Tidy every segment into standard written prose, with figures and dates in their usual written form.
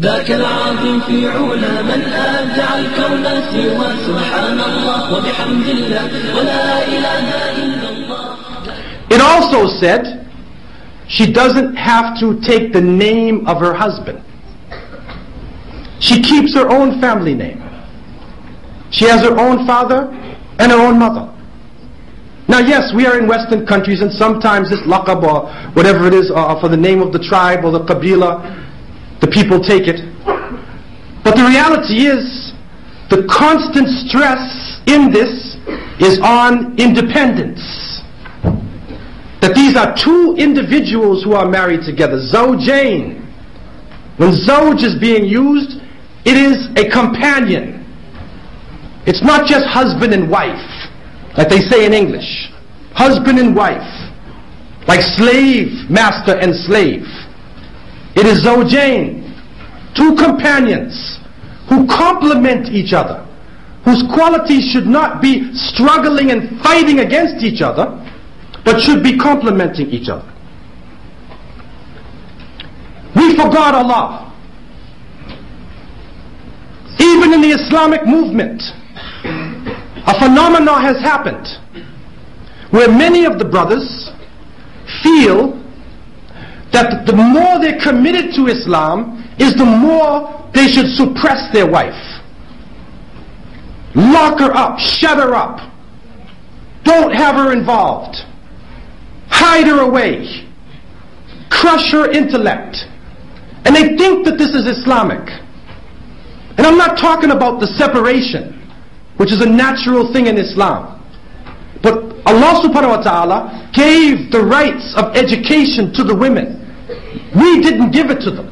ذاك العظيم في علا من أبدع الكون سوى سبحان الله وبحمد الله ولا إله إلا الله. It also said she doesn't have to take the name of her husband. She keeps her own family name. She has her own father and her own mother. Now yes, we are in Western countries and sometimes this laqab or whatever it is for the name of the tribe or the qabila, the people take it. But the reality is, the constant stress in this is on independence. That these are two individuals who are married together, zawjain. When zawj is being used, it is a companion. It's not just husband and wife, like they say in English. Husband and wife, like slave, master and slave. It is zawjain, two companions who complement each other, whose qualities should not be struggling and fighting against each other, but should be complementing each other. We forgot Allah. Even in the Islamic movement, a phenomenon has happened where many of the brothers feel that the more they're committed to Islam is the more they should suppress their wife. Lock her up, shut her up. Don't have her involved. Hide her away. Crush her intellect. And they think that this is Islamic. And I'm not talking about the separation, which is a natural thing in Islam. But Allah subhanahu wa ta'ala gave the rights of education to the women. We didn't give it to them.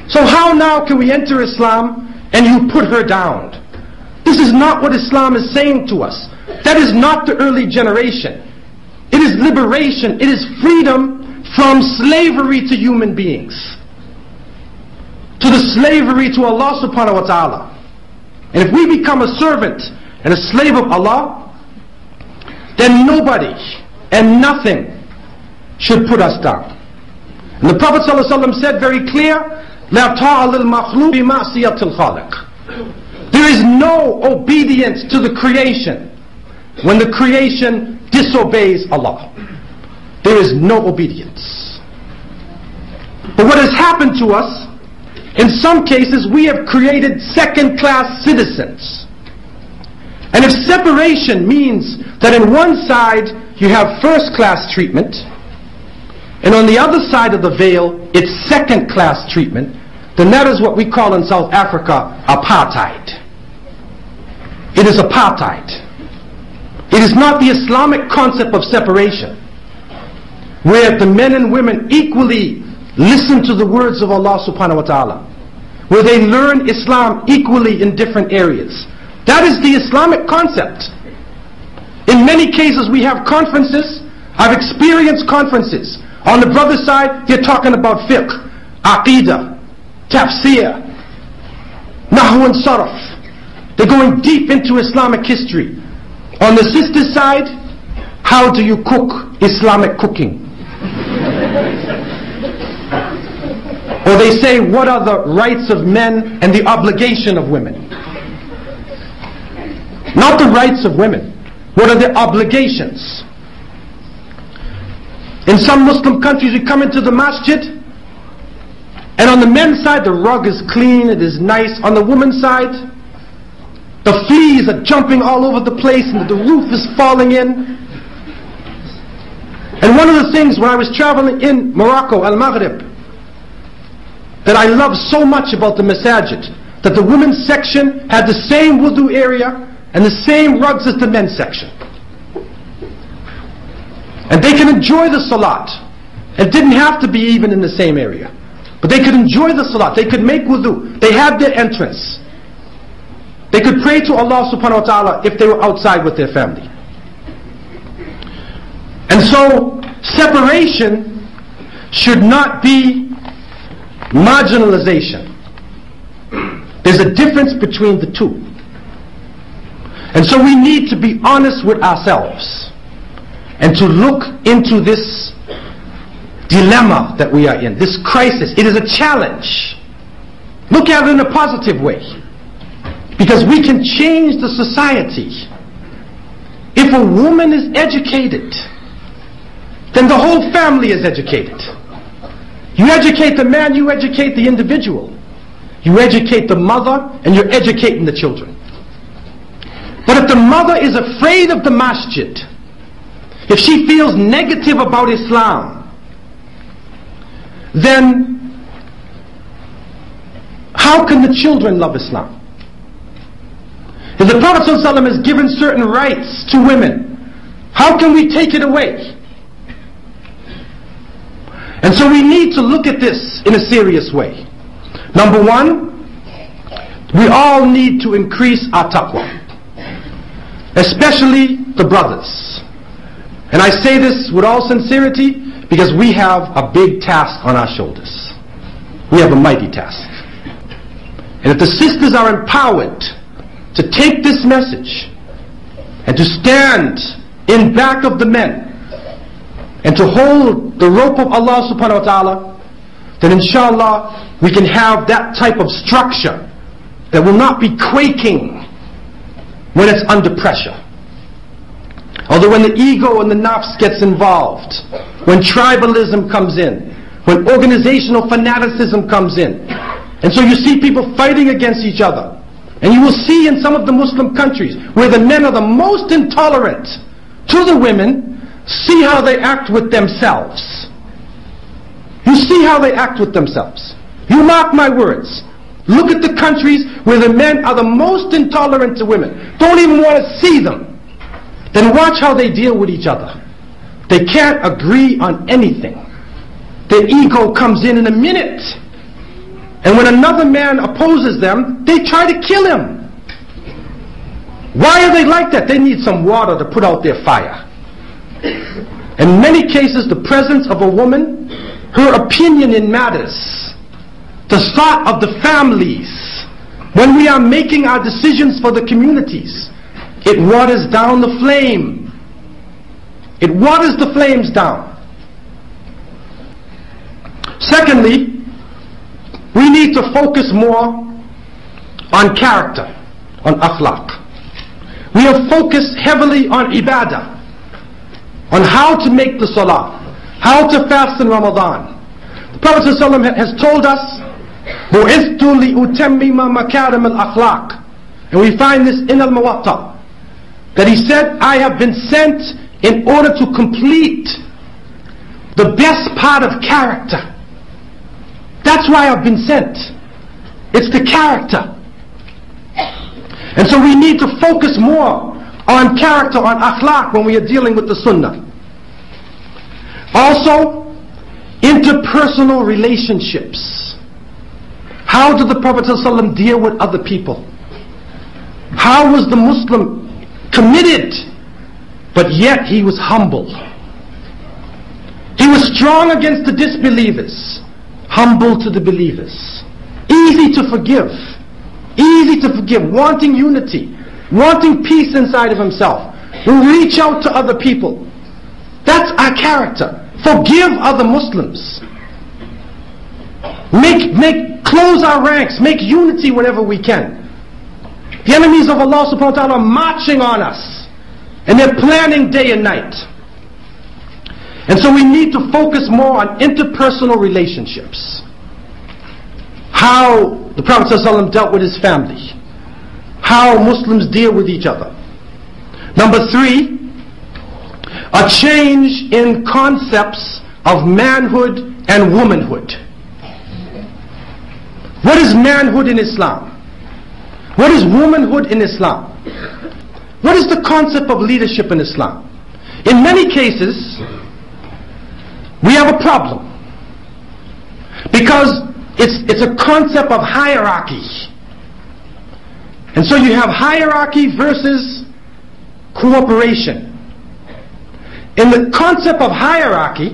So how now can we enter Islam and you put her down? This is not what Islam is saying to us. That is not the early generation. It is liberation. It is freedom from slavery to human beings, to the slavery to Allah subhanahu wa ta'ala. And if we become a servant and a slave of Allah, then nobody and nothing should put us down. And the Prophet ﷺ said very clear, لا طاعة للمخلوق بمعصية الخالق. There is no obedience to the creation when the creation disobeys Allah. There is no obedience. But what has happened to us, in some cases we have created second-class citizens. And if separation means that in one side you have first-class treatment, and on the other side of the veil it's second-class treatment, then that is what we call in South Africa apartheid. It is apartheid. It is not the Islamic concept of separation, where the men and women equally listen to the words of Allah subhanahu wa ta'ala, where they learn Islam equally in different areas. That is the Islamic concept. In many cases we have conferences. I've experienced conferences. On the brother side, they're talking about fiqh, aqidah, tafsir, nahu and sarf. They're going deep into Islamic history. On the sister side, how do you cook Islamic cooking? Or they say, what are the rights of men and the obligation of women? Not the rights of women. What are their obligations? In some Muslim countries we come into the masjid, and on the men's side the rug is clean, it is nice. On the women's side, the fleas are jumping all over the place and the roof is falling in. And one of the things when I was traveling in Morocco, Al-Maghrib, that I loved so much about the masajid, that the women's section had the same wudu area and the same rugs as the men's section. And they can enjoy the salat. It didn't have to be even in the same area. But they could enjoy the salat. They could make wudu. They had their entrance. They could pray to Allah subhanahu wa ta'ala if they were outside with their family. And so, separation should not be marginalization. There's a difference between the two. And so we need to be honest with ourselves and to look into this dilemma that we are in, this crisis. It is a challenge. Look at it in a positive way. Because we can change the society. If a woman is educated, then the whole family is educated. You educate the man, you educate the individual. You educate the mother, and you're educating the children. But if the mother is afraid of the masjid, if she feels negative about Islam, then how can the children love Islam? If the Prophet ﷺ has given certain rights to women, how can we take it away? And so we need to look at this in a serious way. Number one, we all need to increase our taqwa, especially the brothers. And I say this with all sincerity because we have a big task on our shoulders. We have a mighty task. And if the sisters are empowered to take this message and to stand in back of the men and to hold the rope of Allah subhanahu wa ta'ala, then inshallah we can have that type of structure that will not be quaking when it's under pressure. Although when the ego and the nafs gets involved, when tribalism comes in, when organizational fanaticism comes in, and so you see people fighting against each other, and you will see in some of the Muslim countries where the men are the most intolerant to the women, see how they act with themselves. You see how they act with themselves. You mark my words. Look at the countries where the men are the most intolerant to women. Don't even want to see them. Then watch how they deal with each other. They can't agree on anything. Their ego comes in a minute. And when another man opposes them, they try to kill him. Why are they like that? They need some water to put out their fire. In many cases, the presence of a woman, her opinion in matters, the thought of the families, when we are making our decisions for the communities, it waters down the flame. It waters the flames down. Secondly, we need to focus more on character, on akhlaq. We have focused heavily on ibadah, on how to make the salah, how to fast in Ramadan. The Prophet ﷺ has told us, بُعِثْتُ لِأُتَمِّمَ مَكَارِمَ الْأَخْلَاقِ, and we find this in Al-Muwatta, that he said, I have been sent in order to complete the best part of character. That's why I've been sent. It's the character. And so we need to focus more on character, on akhlaq when we are dealing with the sunnah. Also, interpersonal relationships. How did the Prophet ﷺ deal with other people? How was the Muslim committed, but yet he was humble? He was strong against the disbelievers, humble to the believers, easy to forgive, wanting unity, wanting peace inside of himself, will reach out to other people. That's our character. Forgive other Muslims. Close our ranks, make unity whenever we can. The enemies of Allah subhanahu wa ta'ala are marching on us, and they're planning day and night. And so we need to focus more on interpersonal relationships. How the Prophet ﷺ dealt with his family. How Muslims deal with each other. Number 3, a change in concepts of manhood and womanhood. What is manhood in Islam? What is womanhood in Islam? What is the concept of leadership in Islam? In many cases, we have a problem, because it's a concept of hierarchy. And so you have hierarchy versus cooperation. In the concept of hierarchy,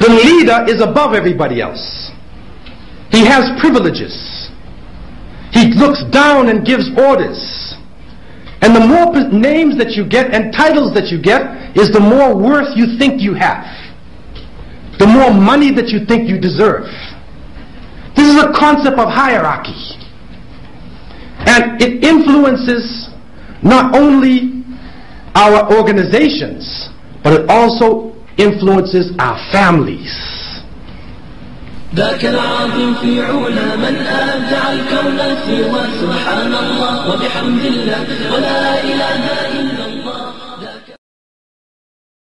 the leader is above everybody else. He has privileges. He looks down and gives orders. And the more names that you get and titles that you get is the more worth you think you have. The more money that you think you deserve. This is a concept of hierarchy. And it influences not only our organizations, but it also influences our families. ذاك العظيم في علا من أبدع الكون سوى سبحان الله وبحمد الله ولا إله